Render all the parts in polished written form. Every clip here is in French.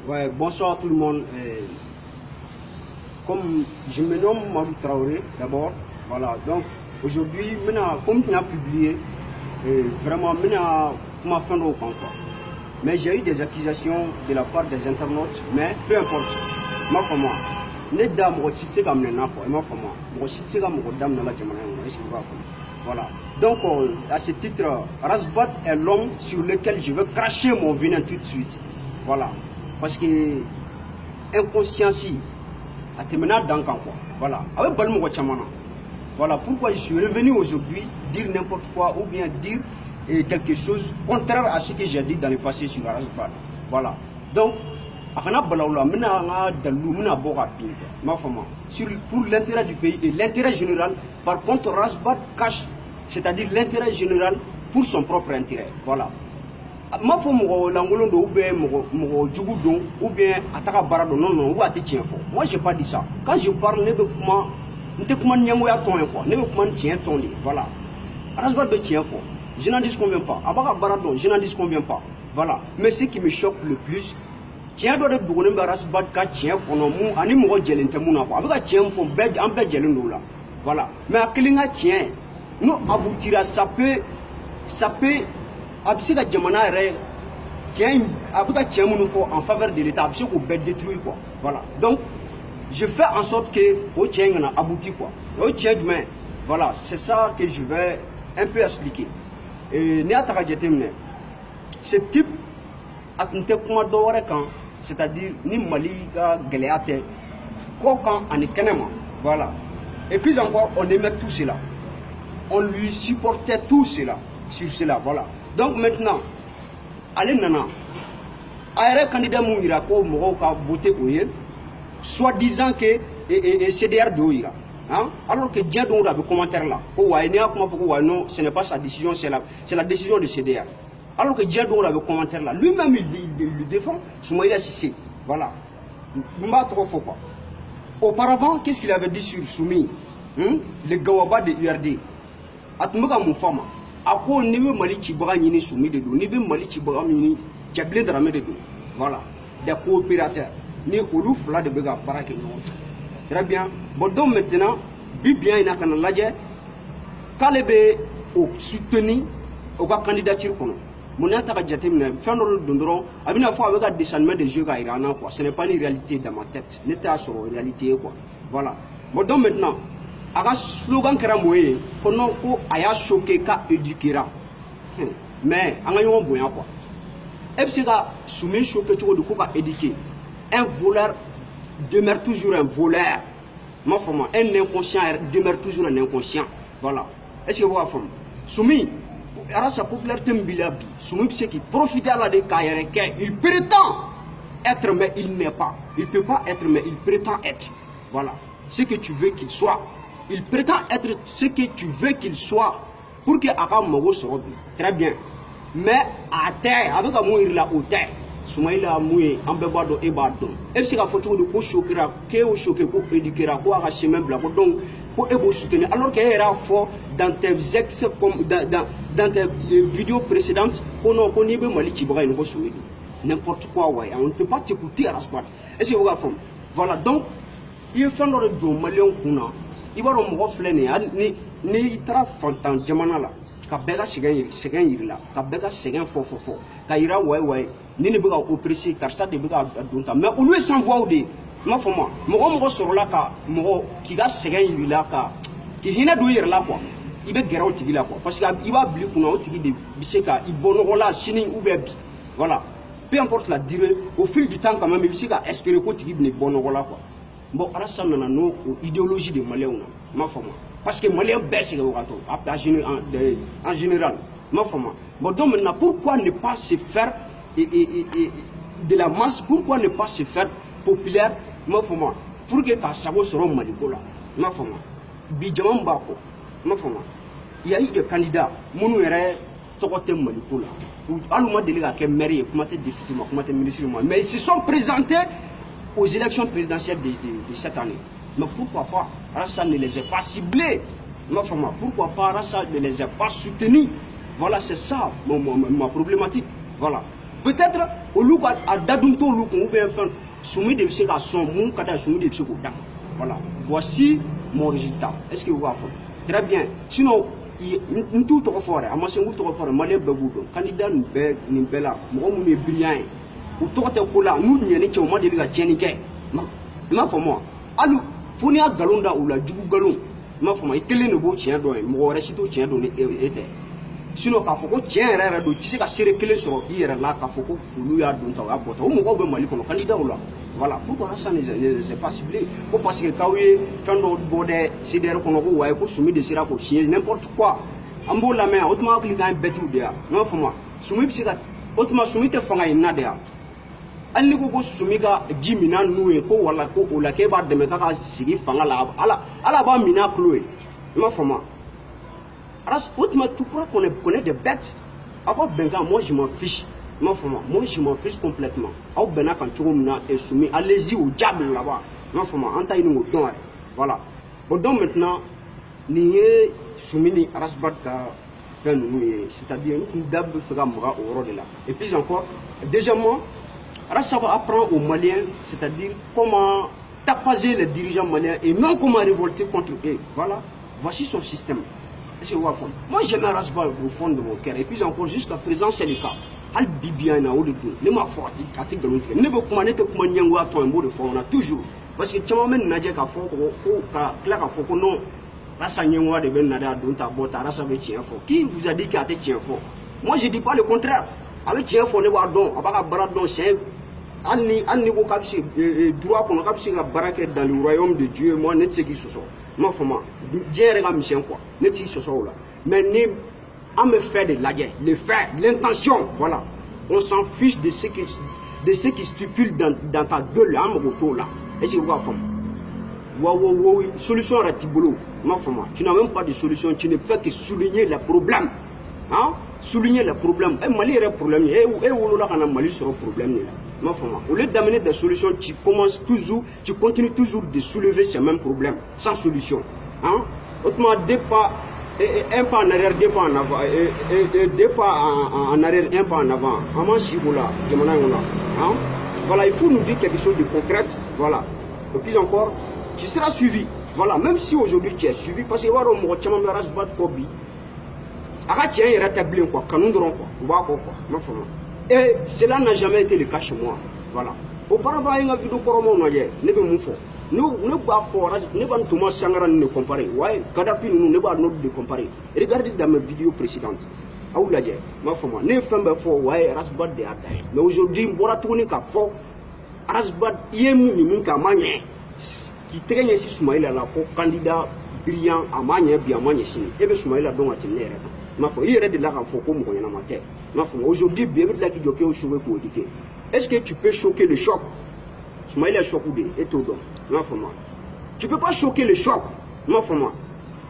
Ouais, bonsoir tout le monde. Comme je me nomme Madou Traoré d'abord, voilà. Donc aujourd'hui, comme tu as publié, vraiment, comment faire au quoi. Mais j'ai eu des accusations de la part des internautes, mais peu importe. Ma femme, les dames, c'est comme les naples, ma femme, c'est comme les dames dans la Jamana. Voilà. Donc, à ce titre, Rasbat est l'homme sur lequel je veux cracher mon venin tout de suite. Voilà. Parce que inconscience, à terminer dans quoi. Voilà. Avec Balmo Chamana. Voilà pourquoi je suis revenu aujourd'hui dire n'importe quoi ou bien dire quelque chose contraire à ce que j'ai dit dans le passé sur Rasbat. Voilà. Donc, pour l'intérêt du pays et l'intérêt général, par contre, Rasbat cache, c'est-à-dire l'intérêt général pour son propre intérêt. Voilà. Ma fo mo langolo do ou bien mo djugu don ou bien ataka barado non ou ati tien fo. Moi j'ai pas dit ça. Quand je parle ne be kuma nte kuma nyango ya ton quoi. Ne be kuma tien ton li. Voilà. Rasbat be tien fo. Je n'en dis combien pas. Abaka barado, je n'en dis combien pas. Voilà. Mais ce qui me choque le plus, tien do de bugone ba Rasbat ka tien kono mu ani mo jelente mu na ko. Abaka tien fo be en be jelendo là. Voilà. Mais akilinga tien nous aboutira ça peut Absika Jamana tient en faveur de l'État, Absika peut détruire quoi. Voilà. Donc, je fais en sorte que au tien a abouti quoi. Au tien demain, voilà, c'est ça que je vais un peu expliquer. Et ce type a c'est-à-dire ni Mali Galéate, Kokan en Kenema. Voilà. Et puis encore, on aimait tout cela. On lui supportait tout cela, sur cela, voilà. Donc maintenant, allez nana, aéré candidat mouira ko moko ka voté koye, soi-disant que CDR de oira, hein? Alors que Dieu donc a le commentaire là, oh ouais, non, ce n'est pas sa décision, c'est la décision de CDR. Alors que Dieu donc a le commentaire là, lui-même il le défend, Soumaïla Sissé, voilà. M'a trop faux pas. Auparavant, qu'est-ce qu'il avait dit sur Soumi, le Gawaba de URD, Atmuga Moufama. Ako ni be Mali Chibaga ni Soumi de do, ni be Mali Chibaga ni Jablé Dramé de do. Voilà. Des coopérateurs. Ni Olouf là de Bega Barake. Très bien. Bon donc maintenant, bien il a qu'à l'adje. Kalebe au soutenu au candidature kono. Mon attaque jatemne, fin de dondron, a bien fois avec un descendement de jeux à Iran quoi. Ce n'est pas une réalité dans ma tête. N'était sur une réalité quoi. Voilà. Bon donc maintenant. Aga slogan kera moye kono ko aya choqué ka éduquera mais anga yon boya quoi ebsika soumis choqué to ko ka éduquer un voleur demeure toujours un voleur ma femme un inconscient demeure toujours un inconscient voilà est-ce que vous avez femme soumis ara sa popularité mbilabi soumis c'est qui profite à la de carrière il prétend être mais il n'est pas il peut pas être mais il prétend être voilà ce que tu veux qu'il soit. Il prétend être ce que tu veux qu'il soit pour que Akam Mogo soit très bien. Mais à terre, avec un mourir là au terre, Soumaïla mouille, en bébado et badon. Et si la photo de quoi choquera, qu'est-ce choqué pour éduquer à quoi arracher même blanc, donc pour ébo soutenir. Alors qu'il y a fort dans tes ex, dans tes vidéos précédentes, qu'on connaît bien Mali Chibra et nous n'importe quoi, ouais. On ne peut pas t'écouter à la soirée. Est-ce que vous avez voilà, donc, il faut faire le Malion Kuna. Il va me ni tra fantan jamana la ka bega segen yirila ka bega segen fo ka ira ouais ni ne bega oppressé car ça de bega donta mais au lieu sans voix de ma fama mo soro la ka mo ki ga segen yirila ka ki hina do yirila quoi il be geraw tigi la quoi parce que il va bli kuna o tigi de biseka il bono la sini ou be bi voilà peu importe la durée au fil du temps quand même il biseka espérer ko tigi ne bono la quoi. Bon, ça n'a nos idéologie de Maliens, ma femme. Parce que Maliens baissent en général, ma femme. Bon, donc maintenant, pourquoi ne pas se faire de la masse, pourquoi ne pas se faire populaire, ma femme, pour que ta sabo soit Malicola, ma femme. Bidjaman Bako, ma femme. Il y a eu des candidats, Mounouere, Tokote Malicola, ou Aluma Delega, qui est maire, comment t'es député, comment t'es ministre, mais ils se sont présentés aux élections présidentielles de cette année. Mais pourquoi pas Rassa ne les a pas ciblés? Pourquoi pas Rassa ne les a pas soutenus? Voilà, c'est ça ma problématique. Voilà. Peut-être, au lieu à Dadunto, ou bien soumis de ce son, mon cadre soumis de ce voilà. Voici mon résultat. Est-ce que vous voyez? Très bien. Sinon, nous tout au fort, à moi c'est tout au fort, malien Baboudo, candidat nous bella, moi mon est brillant. Ou toi t'es pour là, nous n'y est au moins de la Jennifer. Ma for moi. Alors, Fonia Galonda ou la Djougou Galon. Ma for moi, et quel est le beau chien d'où moi récito chien d'où était. Sinon, quand faut tient un rêve, tu sais qu'à serrer que les sur hier là, quand faut que lui a donné ta boîte. Au moins, on m'a dit qu'on candidat ou là. Voilà, pourquoi ça n'est pas ciblé? Pour parce que quand oui, quand on bordait, c'est d'ailleurs qu'on a vu, soumis des sirop chiens, n'importe quoi. En beau la main, autrement qu'il y a un bête ou derrière. Non, pour moi, soumis, c'est autrement soumis, te font un nadia. Elle ne peut pas soumis qu'à 10 minutes, nous et quoi, ou la keba de méca, si fanga là, à la bas mina cloué. Non, pour moi. Alors, autrement, tu crois qu'on connaît des bêtes? Avant Benga, moi je m'en fiche. Moi je m'en fiche complètement. Au Bena, quand tu es soumis, allez-y au diable là-bas. Non, voilà. Bon, donc maintenant, nous sommes soumis à Rasbat, c'est-à-dire une dame fera mourir au rôle de là. Et puis encore, deuxièmement, Rasbat apprend aux Maliens, c'est-à-dire comment tapager les dirigeants maliens et non comment révolter contre eux. Voilà, voici son système. Moi j'aime Rasbat au fond de mon cœur. Et puis encore, jusqu'à présent, c'est le cas. Al Bibiana ou le dos, ne m'a fort dit qu'à de l'autre. Ne veut pas être comme un yango à ton mot de fond, on a toujours. Parce que tu m'as même dit qu'à fond, qu'à fond, non. Rasa yango de ben nada dont ta botte, rasa avec tien fort. Qui vous a dit qu'à te tien fort? Moi je dis pas le contraire. Avec tien fort, ne va donc, à bas baradon, c'est un niveau capsi, droit qu'on a capsi la baraque dans le royaume de Dieu, moi, n'est ce qui se sort. Moi, faut moi, Dieu regarde mission quoi, n'est ce qui se sort là. Mais à me faire de la guerre, le faire, l'intention, voilà. On s'en fiche de ce qui stipule dans ta gueule, là, mon là. Est-ce que vous voyez? Oui, solution à Tibolo. Non, tu n'as même pas de solution, tu ne fais que souligner les problèmes. Hein? Souligner les problèmes. Et Mali a un problème. Et où là, on a Mali sur un problème. Non, au lieu d'amener des solutions, tu continues toujours de soulever ces mêmes problèmes, sans solution. Hein? Autrement, un pas en arrière, deux pas en avant, deux pas en arrière, un pas en avant. Voilà, il faut nous dire quelque chose de concret. Voilà. Et puis encore, tu seras suivi. Voilà, même si aujourd'hui tu es suivi, parce que et cela n'a jamais été le cas chez moi. Voilà. Auparavant, il y a une vidéo pour moi, nous ne pas fort, ne pas Thomas Sangara ne comparer. Ouais, Kadhafi nous ne pas nous de comparer. Regardez dans mes vidéos précédentes. Aoulaye, ma femme, ne femme fort, ouais, Rasbat de Ataï. Mais aujourd'hui, on va tourner qu'à fort. Rasbat, yémou ni mun ka manye. Qui traîne ici Soumaïla là pour candidat brillant à manye, bien manye si. Et bien Soumaïla donc à tenir. Ma foi, il y a de là à fort comme on y en a matière. Ma foi, aujourd'hui, bien vite là qui doit au chauffeur pour éduquer. Est-ce que tu peux choquer le choc? Soumaïla est choqué et tout donc. Ma foi, tu peux pas choquer le choc. Ma foi,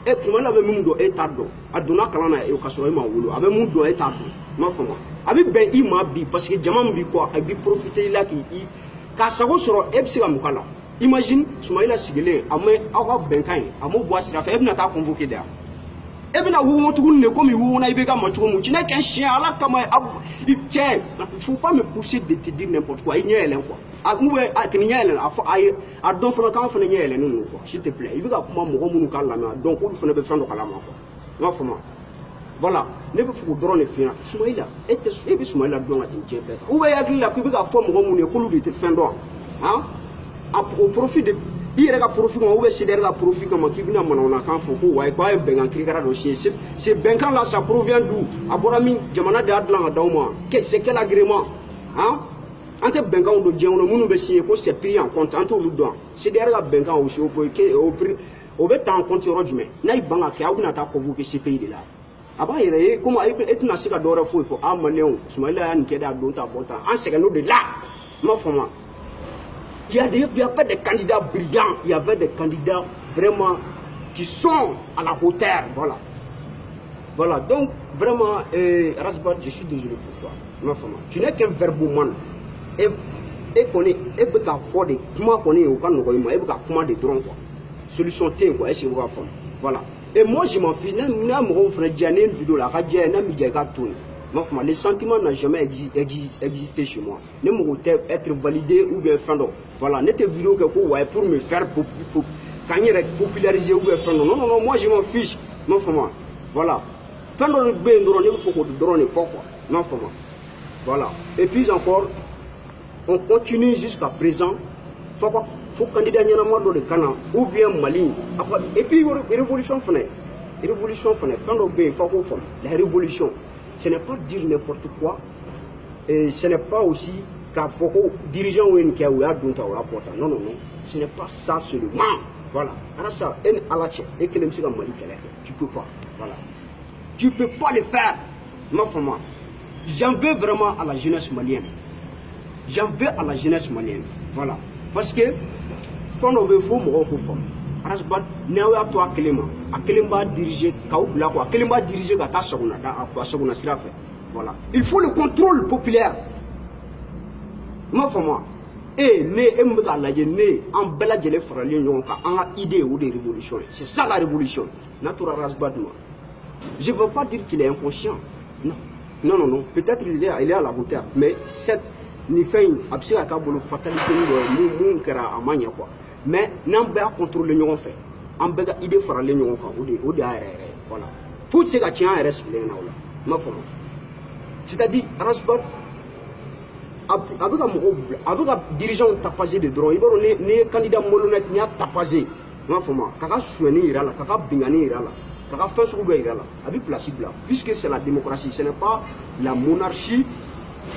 et pour moi, avec mon dos est tardé. Adona Kalana et au Kassoima Wolo, avec mon dos est tardé. Ma foi, avec Ben Imabi, parce que Djamam bi quoi, et bi profiter là qui Kassaro sera Epsila Mukala. Imagine, Soumaïla Sigele, à moi, à Benkain, à mon bois, c'est la fête, n'a pas convoqué d'air. Et bien, vous montrez comme vous n'avez pas de tu n'es qu'un chien, là, comme il tient. Il ne faut pas me pousser de te dire n'importe quoi. Il y a un quoi. À donc, il faut que s'il te plaît. Il veut que moi, mon donc, il faut que faire le voilà. Ne peut pas drôle les finances. Soumaïla, et puis Soumaïla, donc, tu es où est-ce qu'il y a que vous avez fait mon de te faire droit? Au profit de. Il y a un profit, on va essayer de profit comme qui vient à mon enfant, faut quoi, ben en cricara dossier. C'est Benkan là, ça provient d'où? Aborami, Jamana de Adlan à Dauma. C'est quel agrément? Hein? Entre Benkan ou de Dieu, on nous signer pour se pris en compte, entre nous deux. C'est derrière Benkan aussi, au prix, au bet en compte au Rodjme. Naï Banga, qui a eu un attaque pour vous que ces pays de là. Avant, il y a comment être un cigar d'or il faut un million, Soumaïla, un kéda d'Ota Bota, un second de là. Ma femme. Il n'y a pas de candidats brillants, il y avait des candidats vraiment qui sont à la hauteur. Voilà. Voilà, donc vraiment, Rasbat, je suis désolé pour toi. Ma femme. Tu n'es qu'un verboman. Et qu'on est, et que fort de comment qu'on est au Canada, et que comment de drone quoi. Solution T quoi, est-ce que vous avez fait? Voilà. Et moi je m'en fiche, n'a mon frère Diane vidéo la radio, n'a mis Diaga tourne. Les sentiments n'ont jamais existé chez moi. Ne me être validé ou bien faire. Voilà, n'était vidéo que pour me faire populariser ou bien faire. Non, non, non, moi je m'en fiche. Non, voilà. Faire le bien, il faut qu'on drone quoi. Non, voilà. Et puis encore, on continue jusqu'à présent. Faut candidat dans le Ghana ou bien Mali. Et puis, révolution fenêtre. Révolution fenêtre. La révolution, ce n'est pas dire n'importe quoi. Et ce n'est pas aussi qu'à dirigeant ou un non, non, non. Ce n'est pas ça seulement. Voilà. Alors ça, et que Mali, tu peux pas. Voilà. Tu peux pas le faire. Non, j'en veux vraiment à la jeunesse malienne. J'en veux à la jeunesse malienne. Voilà. Parce que quand on veut faire mon enfant, Arasbat, Néoya toi Kelema, à Kelemba diriger Kaoubla, à Kelemba diriger Gata Saguna, à Saguna Sirafe. Voilà. Il faut le contrôle populaire. Non, et né, Mbega la né, en bella de l'effralion, en a idée ou des révolutions. C'est ça la révolution. Natura Arasbat, moi. Je ne veux pas dire qu'il est inconscient. Non. Non, non, non. Peut-être il est à la hauteur. Mais cette ni fait absurde à Kabul fatalité de kera amanya quoi. Mais n'en pas contrôler l'union fait. En bega idée fera l'union ou de voilà. Faut se gâcher un reste les naola. Ma femme. C'est-à-dire Rasbat avec un dirigeant tapagé de droit. Il va ne candidat molonnet ni a tapagé. Ma femme. Kaka soigner irala, kaka bingani irala. Kaka fait sur le irala. Avec place là. Puisque c'est la démocratie, ce n'est pas la monarchie.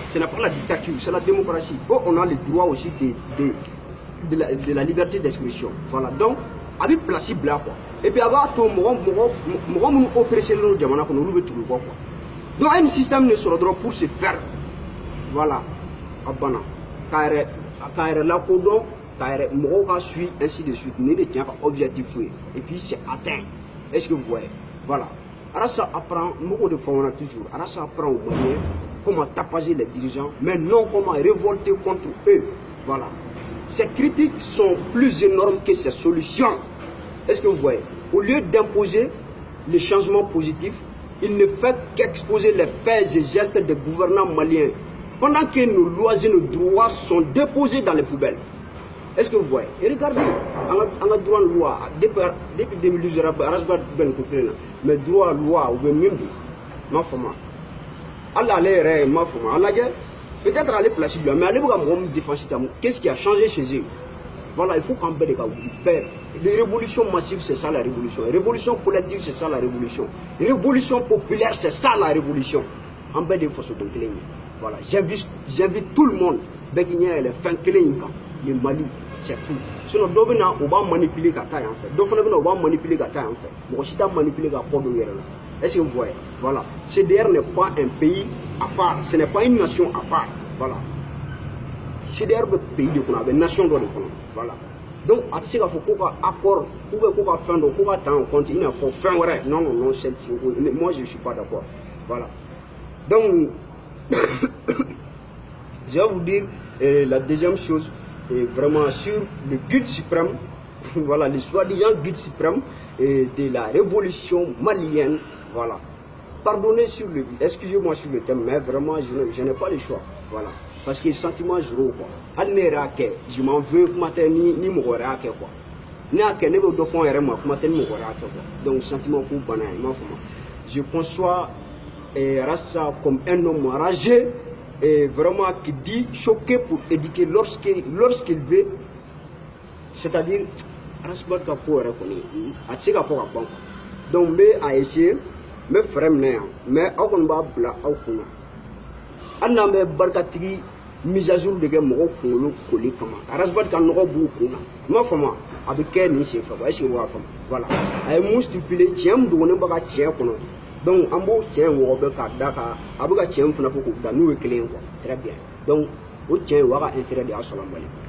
Ce n'est pas la dictature, c'est la démocratie. Oh, on a le droit aussi de la liberté d'expression. Voilà, donc, avec place là, quoi. Et puis, avoir tout le monde oppressé le diamant, qu'on ouvre tout le quoi. Donc, un système ne sera droit pour se faire. Voilà, Abana. Car là, pour car Moroka suit, ainsi de suite, ne tient pas objectif. Et puis, c'est atteint. Est-ce que vous voyez? Voilà. Alors, ça apprend, beaucoup de fois, on a toujours. Alors, ça apprend au moyen. Comment tapager les dirigeants, mais non comment révolter contre eux. Voilà. Ces critiques sont plus énormes que ces solutions. Est-ce que vous voyez? Au lieu d'imposer les changements positifs, il ne fait qu'exposer les faits et gestes des gouvernants maliens, pendant que nos lois et nos droits sont déposés dans les poubelles. Est-ce que vous voyez? Et regardez, on a droit à la loi, depuis 2012, mais droit à la loi, ou même, ma femme. Allah allait ma femme. Allah peut-être aller placer lui, mais aller voir mon défensif. Qu'est-ce qui a changé chez eux? Voilà, il faut qu'on ait des cas. Les révolutions massives, c'est ça la révolution. Révolution collective, c'est ça la révolution. Révolution populaire, c'est ça la révolution. En bas des forces de clé. Voilà, j'invite tout le monde. Béguiné, les fins clés, les Mali, c'est tout. Sinon, on va manipuler la taille en fait. Donc, on va manipuler la taille en fait. Bon, si tu as manipulé la porte de guerre là. Est-ce que vous voyez? Voilà. CDR n'est pas un pays à part. Ce n'est pas une nation à part. Voilà. CDR est un pays de Kona, une nation de Kona. Voilà. Donc, à ce qu'il faut qu'on accord, qu'on va faire, qu'on va t'en compte, il faut faire vrai. Non, non, non, moi je ne suis pas d'accord. Voilà. Donc, je vais vous dire la deuxième chose, vraiment sur le guide suprême, voilà, le soi-disant guide suprême de la révolution malienne. Voilà. Pardonnez sur le, excusez-moi sur le thème, mais vraiment, je n'ai pas le choix. Voilà. Parce que le sentiment, je ne pas. Je m'en veux, ni mon quoi. Donc, sentiment pour banal. Je conçois Rassa comme un homme enragé et vraiment qui dit choqué pour éduquer lorsqu'il veut. C'est-à-dire, Rassa pour reconnaître. Donc, mais à essayer. Mais frère, mais on va bla au kuna. Anna me barkatigi mise à jour de gamme au kolo collé comme Arasbat kan no bu kuna. Ma fama avec quel ni c'est fa ba shi wa fama. Voilà. Ay mu stipulé tiam do ne baka tien kono. Donc ambo tien wo be ka daka abuga tien funa foko da nu kelen quoi. Très bien. Donc au tien wa ga intérêt de assalamu alaikum.